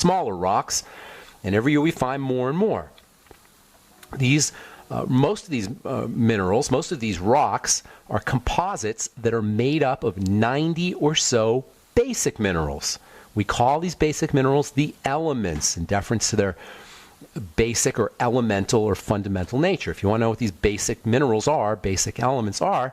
smaller rocks, and every year we find more and more. Most of these minerals, most of these rocks are composites that are made up of 90 or so basic minerals. We call these basic minerals the elements in deference to their basic or elemental or fundamental nature. If you want to know what these basic minerals are, basic elements are,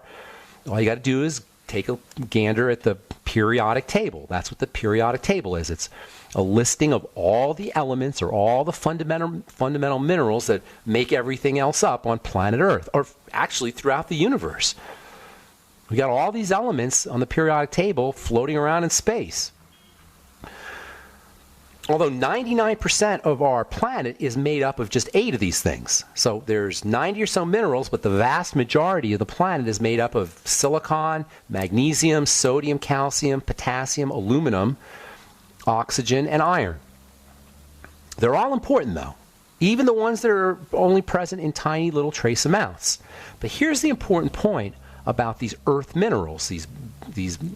all you got to do is take a gander at the periodic table. That's what the periodic table is. It's a listing of all the elements or all the fundamental minerals that make everything else up on planet Earth, or actually throughout the universe. We got all these elements on the periodic table floating around in space. Although 99% of our planet is made up of just 8 of these things. So there's 90 or so minerals, but the vast majority of the planet is made up of silicon, magnesium, sodium, calcium, potassium, aluminum, oxygen, and iron. They're all important, though, even the ones that are only present in tiny little trace amounts. But here's the important point about these earth minerals, these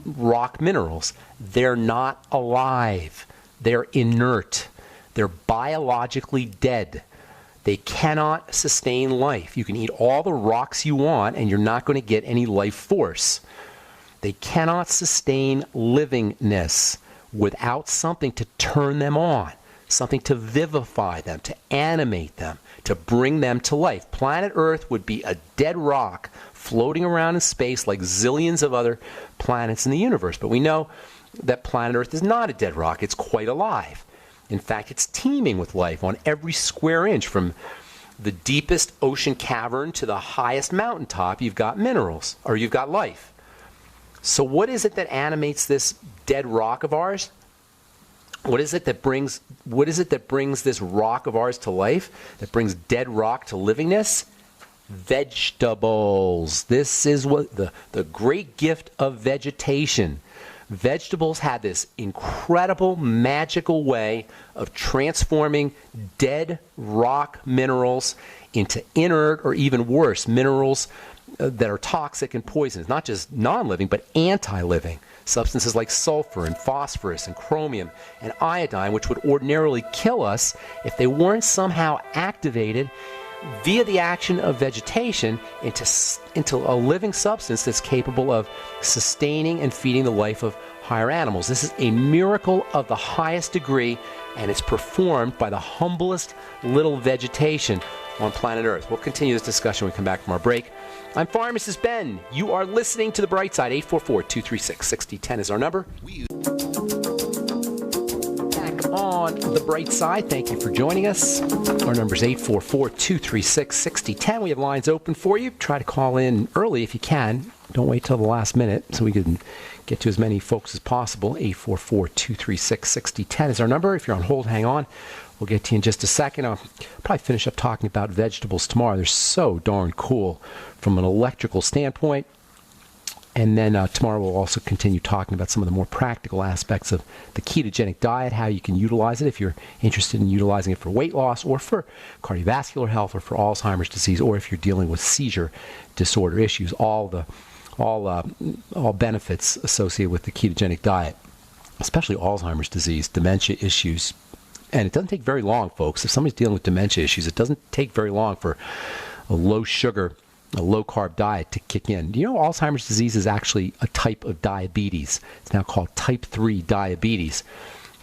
rock minerals. They're not alive. They're inert. They're biologically dead. They cannot sustain life. You can eat all the rocks you want, and you're not going to get any life force. They cannot sustain livingness without something to turn them on, something to vivify them, to animate them, to bring them to life. Planet Earth would be a dead rock floating around in space like zillions of other planets in the universe. But we know that planet Earth is not a dead rock. It's quite alive. In fact, it's teeming with life on every square inch. From the deepest ocean cavern to the highest mountaintop, you've got minerals, or you've got life. So what is it that animates this dead rock of ours? What is it that brings this rock of ours to life? That brings dead rock to livingness? Vegetables. This is what the great gift of vegetation. Vegetables had this incredible, magical way of transforming dead rock minerals into inert, or even worse, minerals that are toxic and poisonous. Not just non-living, but anti-living. Substances like sulfur and phosphorus and chromium and iodine, which would ordinarily kill us if they weren't somehow activated via the action of vegetation into a living substance that's capable of sustaining and feeding the life of higher animals. This is a miracle of the highest degree, and it's performed by the humblest little vegetation on planet Earth. We'll continue this discussion when we come back from our break. I'm Pharmacist Ben. You are listening to The Bright Side. 844-236-6010 is our number. On The Bright Side, thank you for joining us. Our number is 844-236-6010. We have lines open for you. Try to call in early if you can. Don't wait till the last minute so we can get to as many folks as possible. 844-236-6010 is our number. If you're on hold, hang on. We'll get to you in just a second. I'll probably finish up talking about vegetables tomorrow. They're so darn cool from an electrical standpoint. And then tomorrow we'll also continue talking about some of the more practical aspects of the ketogenic diet, how you can utilize it if you're interested in utilizing it for weight loss or for cardiovascular health or for Alzheimer's disease, or if you're dealing with seizure disorder issues. All benefits associated with the ketogenic diet, especially Alzheimer's disease, dementia issues. And it doesn't take very long, folks. If somebody's dealing with dementia issues, it doesn't take very long for a low sugar, a low-carb diet to kick in. Do you know Alzheimer's disease is actually a type of diabetes? It's now called type 3 diabetes.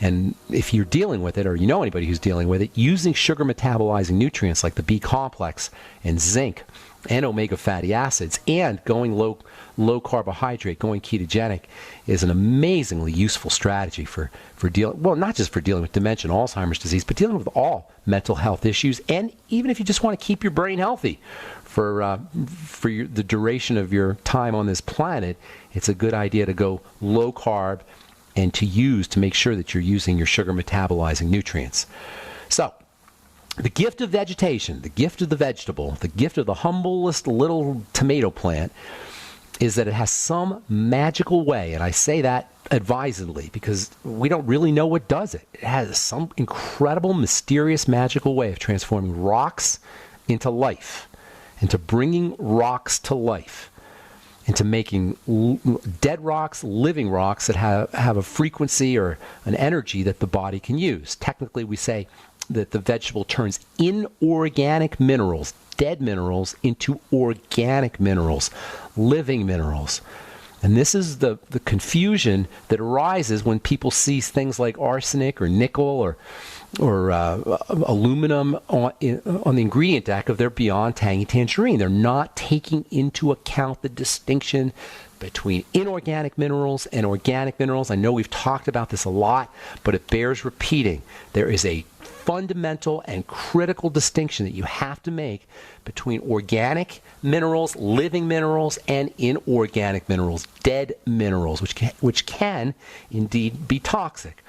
And if you're dealing with it, or you know anybody who's dealing with it, using sugar-metabolizing nutrients like the B complex and zinc and omega fatty acids and going low carbohydrate, going ketogenic is an amazingly useful strategy for dealing, well, not just for dealing with dementia and Alzheimer's disease, but dealing with all mental health issues. And even if you just want to keep your brain healthy for the duration of your time on this planet, it's a good idea to go low carb and to make sure that you're using your sugar metabolizing nutrients. So, the gift of vegetation, the gift of the vegetable, the gift of the humblest little tomato plant is that it has some magical way, and I say that advisedly because we don't really know what does it. It has some incredible, mysterious, magical way of transforming rocks into life, into bringing rocks to life. into making dead rocks, living rocks that have a frequency or an energy that the body can use. Technically, we say that the vegetable turns inorganic minerals, dead minerals, into organic minerals, living minerals. And this is the confusion that arises when people see things like arsenic or nickel or aluminum on the ingredient deck of their Beyond Tangy Tangerine. They're not taking into account the distinction between inorganic minerals and organic minerals. I know we've talked about this a lot, but it bears repeating. There is a fundamental and critical distinction that you have to make between organic minerals, living minerals, and inorganic minerals, dead minerals, which can indeed be toxic.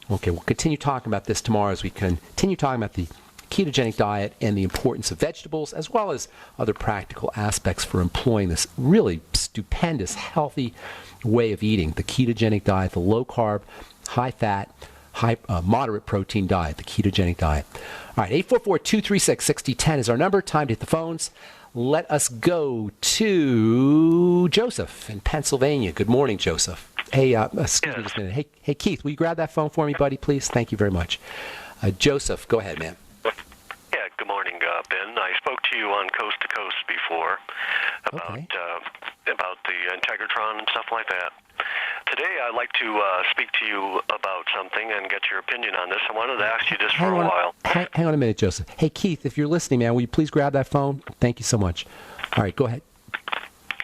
Okay, we'll continue talking about this tomorrow as we continue talking about the ketogenic diet and the importance of vegetables, as well as other practical aspects for employing this really stupendous, healthy way of eating, the ketogenic diet, the low-carb, high-fat, moderate protein diet, the ketogenic diet. All right, 844-236-6010 is our number. Time to hit the phones. Let us go to Joseph in Pennsylvania. Good morning, Joseph. Hey, excuse me just a minute. Hey, Keith, will you grab that phone for me, buddy, please? Thank you very much. Joseph, go ahead, man. Yeah, good morning, Ben. I spoke to you on Coast to Coast before about the Integratron and stuff like that. Today, I'd like to speak to you about something and get your opinion on this. I wanted to ask you this for a while. Hang on a minute, Joseph. Hey, Keith, if you're listening, man, will you please grab that phone? Thank you so much. All right, go ahead.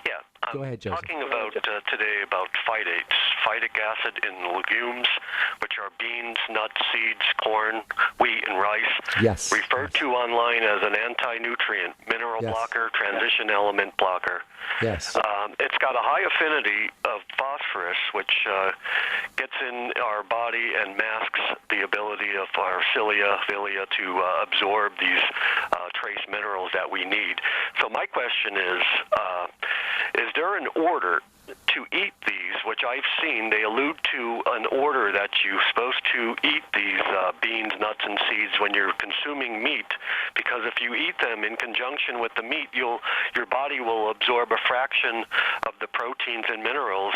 Yeah, go ahead, Joseph. Talking about today about phytates, phytic acid in legumes, which are beans, nuts, seeds, corn, wheat, and rice. Yes. Referred to online as an anti-nutrient, mineral blocker, transition element blocker. Yes. It's got a high affinity of phosphorus, which gets in our body and masks the ability of our cilia to absorb these trace minerals that we need. So my question is there an order to eat these, which I've seen, they allude to an order that you're supposed to eat these beans, nuts, and seeds when you're consuming meat, because if you eat them in conjunction with the meat, your body will absorb a fraction of the proteins and minerals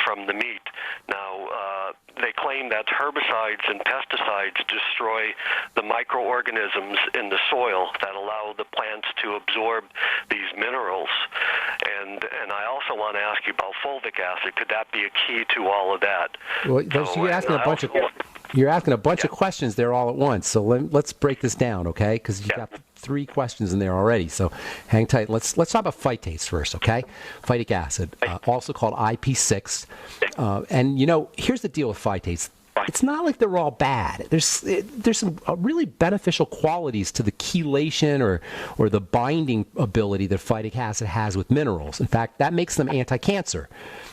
from the meat. Now, they claim that herbicides and pesticides destroy the microorganisms in the soil that allow the plants to absorb these minerals. And I also want to ask you about fulvic acid. Could that be a key to all of that? Well, you're asking a bunch of questions there all at once. So let's break this down, okay? Because you got 3 questions in there already. So hang tight. Let's talk about phytates first, okay? Phytic acid, also called IP6. And here's the deal with phytates. It's not like they're all bad. There's some really beneficial qualities to the chelation or the binding ability that phytic acid has with minerals. In fact, that makes them anti-cancer.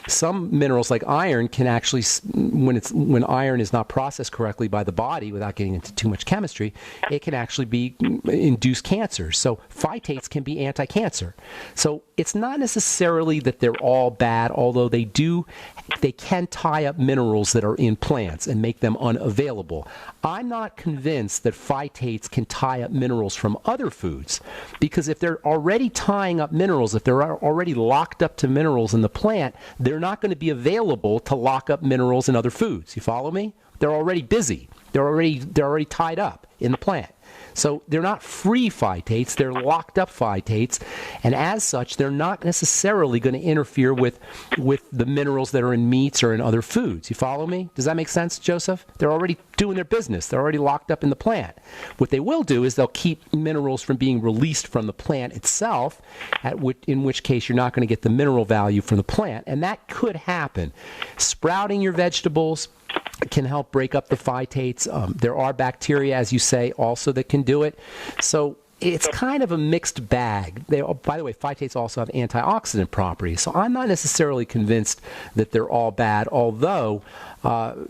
Some minerals like iron can actually, when iron is not processed correctly by the body, without getting into too much chemistry, it can actually induce cancer. So phytates can be anti-cancer. So it's not necessarily that they're all bad, although they can tie up minerals that are in plants and make them unavailable. I'm not convinced that phytates can tie up minerals from other foods, because if they're already tying up minerals, if they're already locked up to minerals in the plant, they're not going to be available to lock up minerals in other foods. You follow me? They're already busy. They're already tied up in the plant. So they're not free phytates, they're locked up phytates, and as such, they're not necessarily going to interfere with the minerals that are in meats or in other foods. You follow me? Does that make sense, Joseph? They're already doing their business. They're already locked up in the plant. What they will do is they'll keep minerals from being released from the plant itself, in which case you're not going to get the mineral value from the plant, and that could happen. Sprouting your vegetables can help break up the phytates. There are bacteria, as you say, also that can do it. So it's kind of a mixed bag. By the way, phytates also have antioxidant properties. So I'm not necessarily convinced that they're all bad, although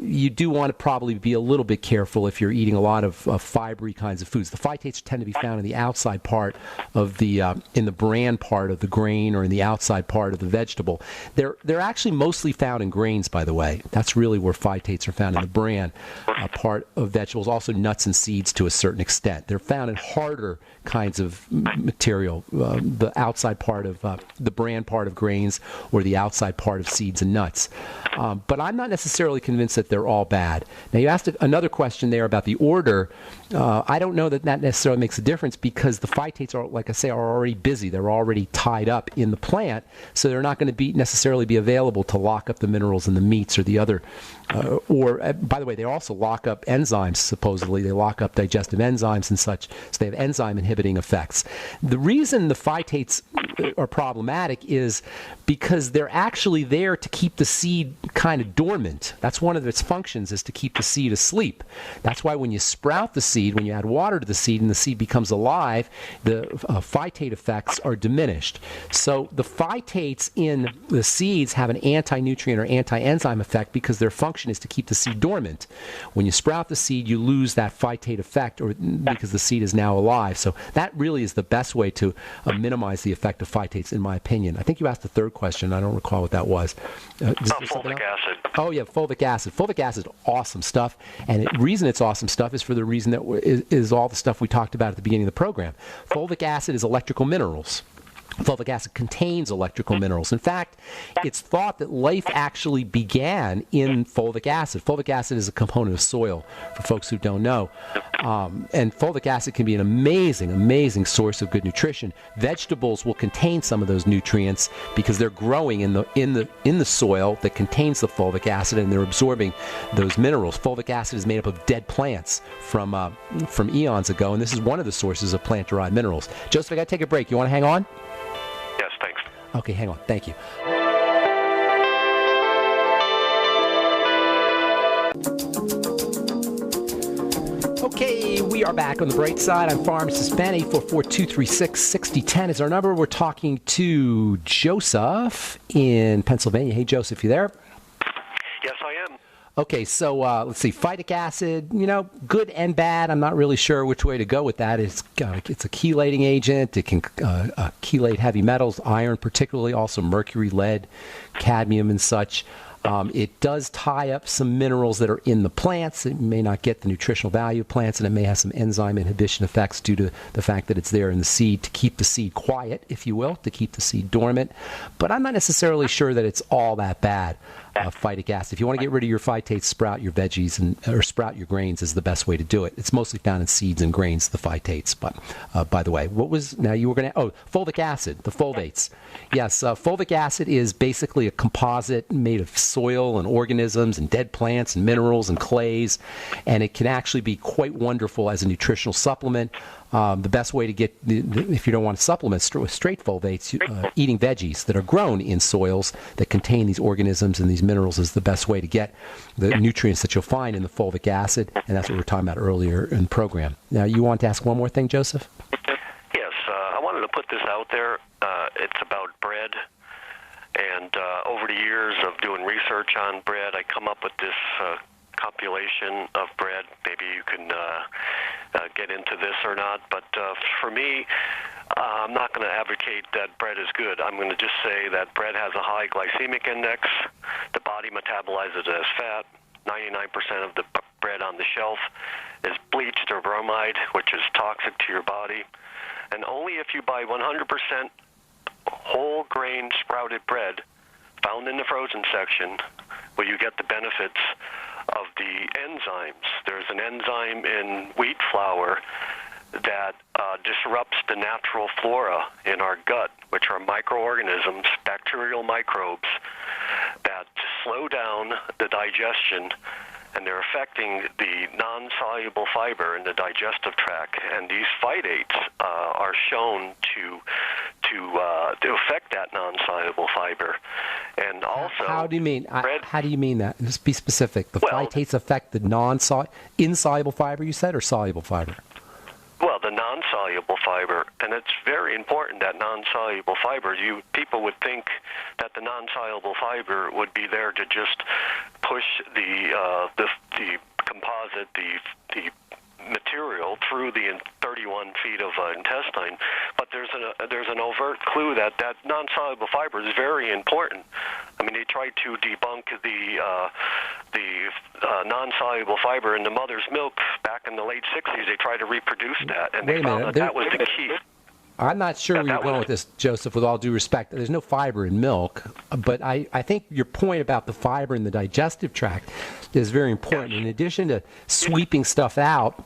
you do want to probably be a little bit careful if you're eating a lot of fibery kinds of foods. The phytates tend to be found in the outside part of in the bran part of the grain, or in the outside part of the vegetable. They're actually mostly found in grains, by the way. That's really where phytates are found, in the bran part of vegetables. Also nuts and seeds to a certain extent. They're found in harder kinds of material, the outside part of the bran part of grains or the outside part of seeds and nuts. But I'm not necessarily convinced that they're all bad. Now, you asked another question there about the order. I don't know that necessarily makes a difference because the phytates are, like I say, are already busy. They're already tied up in the plant, so they're not going to necessarily be available to lock up the minerals in the meats or the other. By the way, they also lock up enzymes, supposedly. They lock up digestive enzymes and such, so they have enzyme inhibiting effects. The reason the phytates are problematic is because they're actually there to keep the seed kind of dormant. That's one of its functions, is to keep the seed asleep. That's why when you sprout the seed, when you add water to the seed and the seed becomes alive, the phytate effects are diminished. So the phytates in the seeds have an anti-nutrient or anti-enzyme effect because their function is to keep the seed dormant. When you sprout the seed, you lose that phytate effect because the seed is now alive. So that really is the best way to minimize the effect of phytates, in my opinion. I think you asked the third question. I don't recall what that was. Fulvic acid. Oh, yeah, fulvic acid. Fulvic acid is awesome stuff. And the reason it's awesome stuff is for the reason that is all the stuff we talked about at the beginning of the program. Fulvic acid is electrical minerals. Fulvic acid contains electrical minerals. In fact, it's thought that life actually began in fulvic acid. Fulvic acid is a component of soil, for folks who don't know. And fulvic acid can be an amazing, amazing source of good nutrition. Vegetables will contain some of those nutrients because they're growing in the soil that contains the fulvic acid, and they're absorbing those minerals. Fulvic acid is made up of dead plants from eons ago, and this is one of the sources of plant-derived minerals. Joseph, I got to take a break. You want to hang on? Yes, thanks. Okay, hang on. Thank you. Okay, we are back on the bright side. I'm Pharmacist Ben. 844-236-6010 is our number. We're talking to Joseph in Pennsylvania. Hey, Joseph, you there? Yes, I am. Okay, so let's see. Phytic acid, good and bad. I'm not really sure which way to go with that. It's a chelating agent. It can chelate heavy metals, iron particularly, also mercury, lead, cadmium, and such. It does tie up some minerals that are in the plants. It may not get the nutritional value of plants, and it may have some enzyme inhibition effects due to the fact that it's there in the seed to keep the seed quiet, if you will, to keep the seed dormant. But I'm not necessarily sure that it's all that bad. Phytic acid. If you want to get rid of your phytates, sprout your veggies or sprout your grains is the best way to do it. It's mostly found in seeds and grains, the phytates. But by the way, fulvic acid, the fulvates. Yes, fulvic acid is basically a composite made of soil and organisms and dead plants and minerals and clays, and it can actually be quite wonderful as a nutritional supplement. The best way to get, if you don't want to supplement with straight fulvates, eating veggies that are grown in soils that contain these organisms and these minerals is the best way to get the nutrients that you'll find in the fulvic acid, and that's what we were talking about earlier in the program. Now, you want to ask one more thing, Joseph? Yes, I wanted to put this out there. It's about bread, and over the years of doing research on bread, I come up with this compilation of bread. Maybe you can get into this or not, but for me, I'm not going to advocate that bread is good. I'm going to just say that bread has a high glycemic index. The body metabolizes it as fat. 99% of the bread on the shelf is bleached or bromide, which is toxic to your body. And only if you buy 100% whole grain sprouted bread found in the frozen section will you get the benefits of the enzymes. There's an enzyme in wheat flour that disrupts the natural flora in our gut, which are microorganisms, bacterial microbes, that slow down the digestion, and they're affecting the non-soluble fiber in the digestive tract. And these phytates are shown to affect that non-soluble fiber. And also, how do you mean? How do you mean that? Just be specific. The phytates affect the insoluble fiber, you said, or soluble fiber? Well, the non-soluble fiber, and it's very important that non-soluble fiber. People would think that the non-soluble fiber would be there to just push the composite, the material through the 31 feet of intestine, but there's an overt clue that non-soluble fiber is very important. I mean, they tried to debunk the non-soluble fiber in the mother's milk back in the the late 60s, they tried to reproduce that, and Wait they a found minute. that was the key. I'm not sure where you're going with this, Joseph, with all due respect. There's no fiber in milk, but I think your point about the fiber in the digestive tract is very important. Yes. In addition to sweeping stuff out,